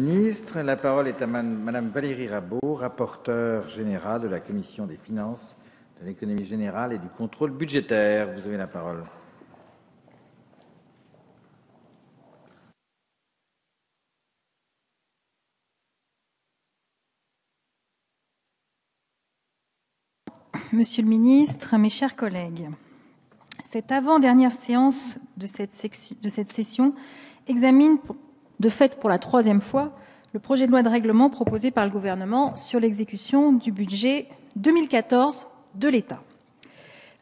Ministre, la parole est à Madame Valérie Rabault, rapporteure générale de la Commission des finances, de l'économie générale et du contrôle budgétaire. Vous avez la parole. Monsieur le ministre, mes chers collègues, cette avant-dernière séance de cette session examine de fait pour la troisième fois le projet de loi de règlement proposé par le gouvernement sur l'exécution du budget 2014 de l'État.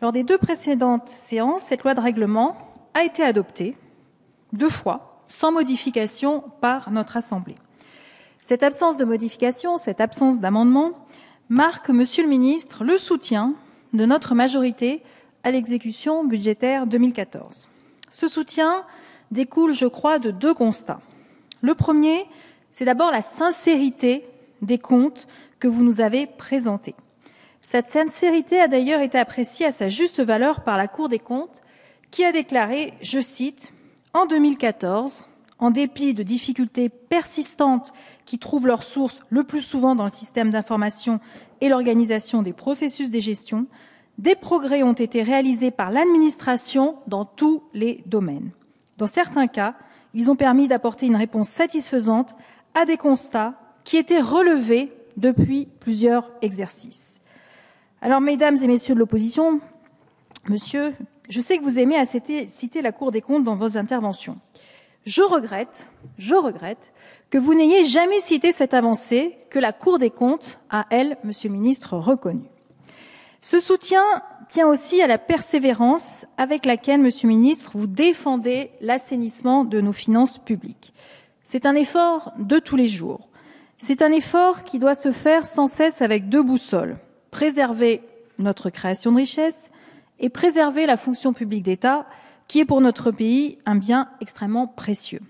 Lors des deux précédentes séances, cette loi de règlement a été adoptée 2 fois, sans modification par notre Assemblée. Cette absence de modification, cette absence d'amendement, marque, Monsieur le ministre, le soutien de notre majorité à l'exécution budgétaire 2014. Ce soutien découle, je crois, de 2 constats. Le premier, c'est d'abord la sincérité des comptes que vous nous avez présentés. Cette sincérité a d'ailleurs été appréciée à sa juste valeur par la Cour des comptes, qui a déclaré, je cite, « En 2014, en dépit de difficultés persistantes qui trouvent leur source le plus souvent dans le système d'information et l'organisation des processus de gestion, des progrès ont été réalisés par l'administration dans tous les domaines. Dans certains cas, ils ont permis d'apporter une réponse satisfaisante à des constats qui étaient relevés depuis plusieurs exercices. » Alors, mesdames et messieurs de l'opposition, monsieur, je sais que vous aimez à citer la Cour des comptes dans vos interventions. Je regrette que vous n'ayez jamais cité cette avancée que la Cour des comptes a, elle, monsieur le ministre, reconnue. Ce soutien tient aussi à la persévérance avec laquelle, monsieur le ministre, vous défendez l'assainissement de nos finances publiques. C'est un effort de tous les jours. C'est un effort qui doit se faire sans cesse avec 2 boussoles. Préserver notre création de richesse et préserver la fonction publique d'État, qui est pour notre pays un bien extrêmement précieux.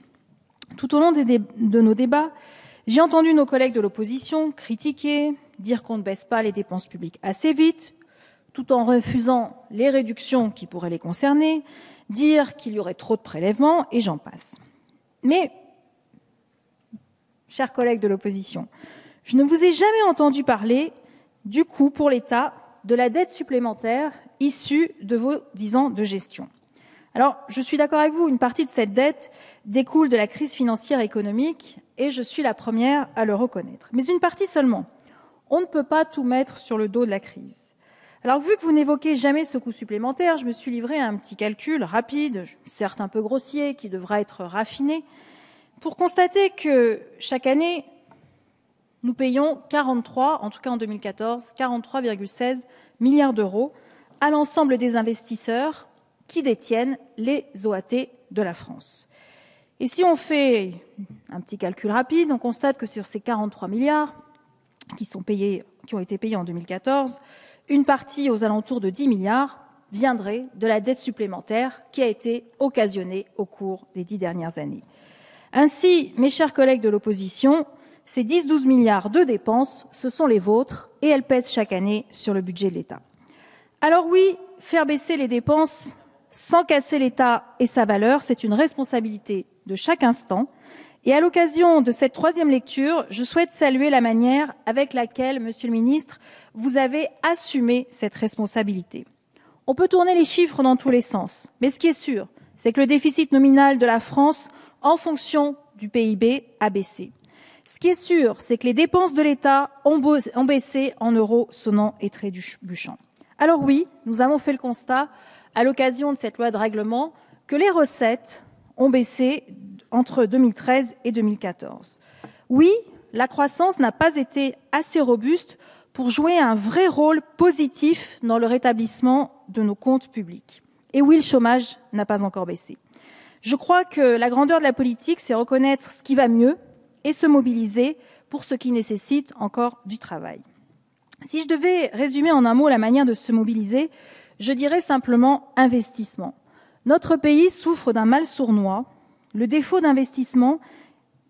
Tout au long de nos débats, j'ai entendu nos collègues de l'opposition critiquer, dire qu'on ne baisse pas les dépenses publiques assez vite, tout en refusant les réductions qui pourraient les concerner, dire qu'il y aurait trop de prélèvements, et j'en passe. Mais, chers collègues de l'opposition, je ne vous ai jamais entendu parler du coût pour l'État de la dette supplémentaire issue de vos 10 ans de gestion. Alors, je suis d'accord avec vous, une partie de cette dette découle de la crise financière et économique, et je suis la première à le reconnaître. Mais une partie seulement. On ne peut pas tout mettre sur le dos de la crise. Alors, vu que vous n'évoquez jamais ce coût supplémentaire, je me suis livré à un petit calcul rapide, certes un peu grossier, qui devra être raffiné, pour constater que chaque année, nous payons 43, en tout cas en 2014, 43,16 milliards d'euros à l'ensemble des investisseurs qui détiennent les OAT de la France. Et si on fait un petit calcul rapide, on constate que sur ces 43 milliards qui ont été payés en 2014, une partie aux alentours de 10 milliards viendrait de la dette supplémentaire qui a été occasionnée au cours des 10 dernières années. Ainsi, mes chers collègues de l'opposition, ces 10-12 milliards de dépenses, ce sont les vôtres et elles pèsent chaque année sur le budget de l'État. Alors oui, faire baisser les dépenses sans casser l'État et sa valeur, c'est une responsabilité de chaque instant. Et à l'occasion de cette 3e lecture, je souhaite saluer la manière avec laquelle, monsieur le ministre, vous avez assumé cette responsabilité. On peut tourner les chiffres dans tous les sens, mais ce qui est sûr, c'est que le déficit nominal de la France, en fonction du PIB, a baissé. Ce qui est sûr, c'est que les dépenses de l'État ont baissé en euros sonnants et trébuchants. Alors oui, nous avons fait le constat, à l'occasion de cette loi de règlement, que les recettes ont baissé entre 2013 et 2014. Oui, la croissance n'a pas été assez robuste pour jouer un vrai rôle positif dans le rétablissement de nos comptes publics. Et oui, le chômage n'a pas encore baissé. Je crois que la grandeur de la politique, c'est reconnaître ce qui va mieux et se mobiliser pour ce qui nécessite encore du travail. Si je devais résumer en un mot la manière de se mobiliser, je dirais simplement investissement. Notre pays souffre d'un mal sournois, le défaut d'investissement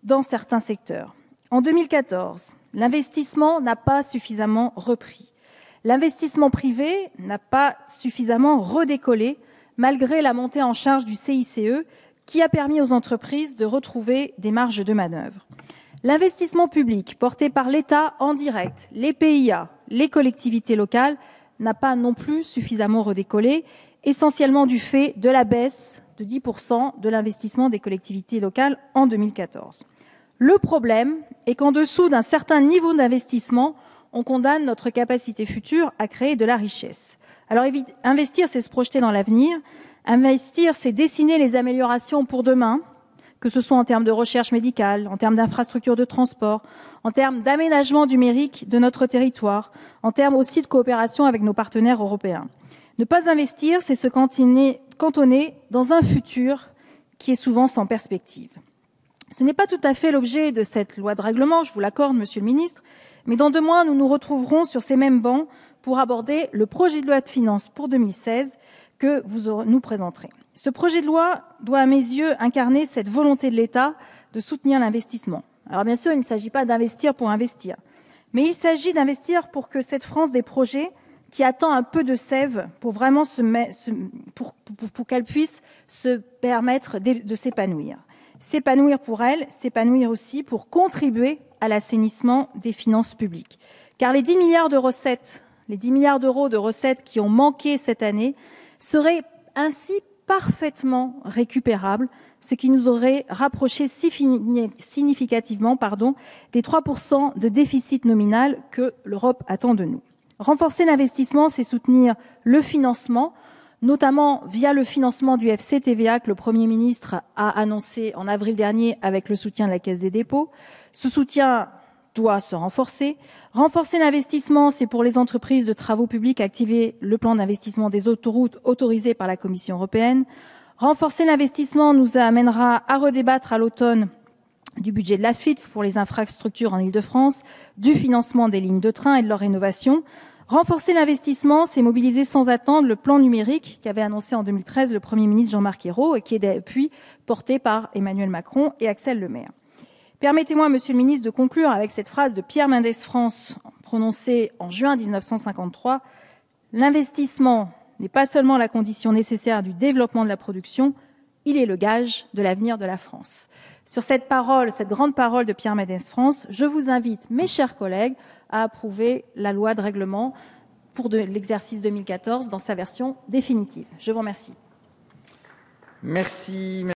dans certains secteurs. En 2014, l'investissement n'a pas suffisamment repris. L'investissement privé n'a pas suffisamment redécollé malgré la montée en charge du CICE qui a permis aux entreprises de retrouver des marges de manœuvre. L'investissement public porté par l'État en direct, les PIA, les collectivités locales, n'a pas non plus suffisamment redécollé, essentiellement du fait de la baisse de 10% de l'investissement des collectivités locales en 2014. Le problème est qu'en dessous d'un certain niveau d'investissement, on condamne notre capacité future à créer de la richesse. Alors investir, c'est se projeter dans l'avenir. Investir, c'est dessiner les améliorations pour demain, que ce soit en termes de recherche médicale, en termes d'infrastructures de transport, en termes d'aménagement numérique de notre territoire, en termes aussi de coopération avec nos partenaires européens. Ne pas investir, c'est se cantonner dans un futur qui est souvent sans perspective. Ce n'est pas tout à fait l'objet de cette loi de règlement, je vous l'accorde, Monsieur le Ministre, mais dans 2 mois, nous nous retrouverons sur ces mêmes bancs pour aborder le projet de loi de finances pour 2016 que vous nous présenterez. Ce projet de loi doit, à mes yeux, incarner cette volonté de l'État de soutenir l'investissement. Alors bien sûr, il ne s'agit pas d'investir pour investir, mais il s'agit d'investir pour que cette France des projets, qui attend un peu de sève pour vraiment pour qu'elle puisse se permettre de s'épanouir. S'épanouir pour elle, s'épanouir aussi pour contribuer à l'assainissement des finances publiques. Car les 10 milliards de recettes, les 10 milliards d'euros de recettes qui ont manqué cette année seraient ainsi parfaitement récupérables, ce qui nous aurait rapproché significativement des 3% de déficit nominal que l'Europe attend de nous. Renforcer l'investissement, c'est soutenir le financement, notamment via le financement du FCTVA que le Premier ministre a annoncé en avril dernier avec le soutien de la Caisse des dépôts. Ce soutien doit se renforcer. Renforcer l'investissement, c'est pour les entreprises de travaux publics activer le plan d'investissement des autoroutes autorisé par la Commission européenne. Renforcer l'investissement nous amènera à redébattre à l'automne du budget de l'AFITF pour les infrastructures en Île-de-France, du financement des lignes de train et de leur rénovation. Renforcer l'investissement, c'est mobiliser sans attendre le plan numérique qu'avait annoncé en 2013 le Premier ministre Jean-Marc Ayrault et qui est depuis porté par Emmanuel Macron et Axel Lemaire. Permettez-moi, Monsieur le Ministre, de conclure avec cette phrase de Pierre Mendès France prononcée en juin 1953. L'investissement n'est pas seulement la condition nécessaire du développement de la production, il est le gage de l'avenir de la France. Sur cette parole, cette grande parole de Pierre Mendès France, je vous invite, mes chers collègues, à approuver la loi de règlement pour l'exercice 2014 dans sa version définitive. Je vous remercie. Merci.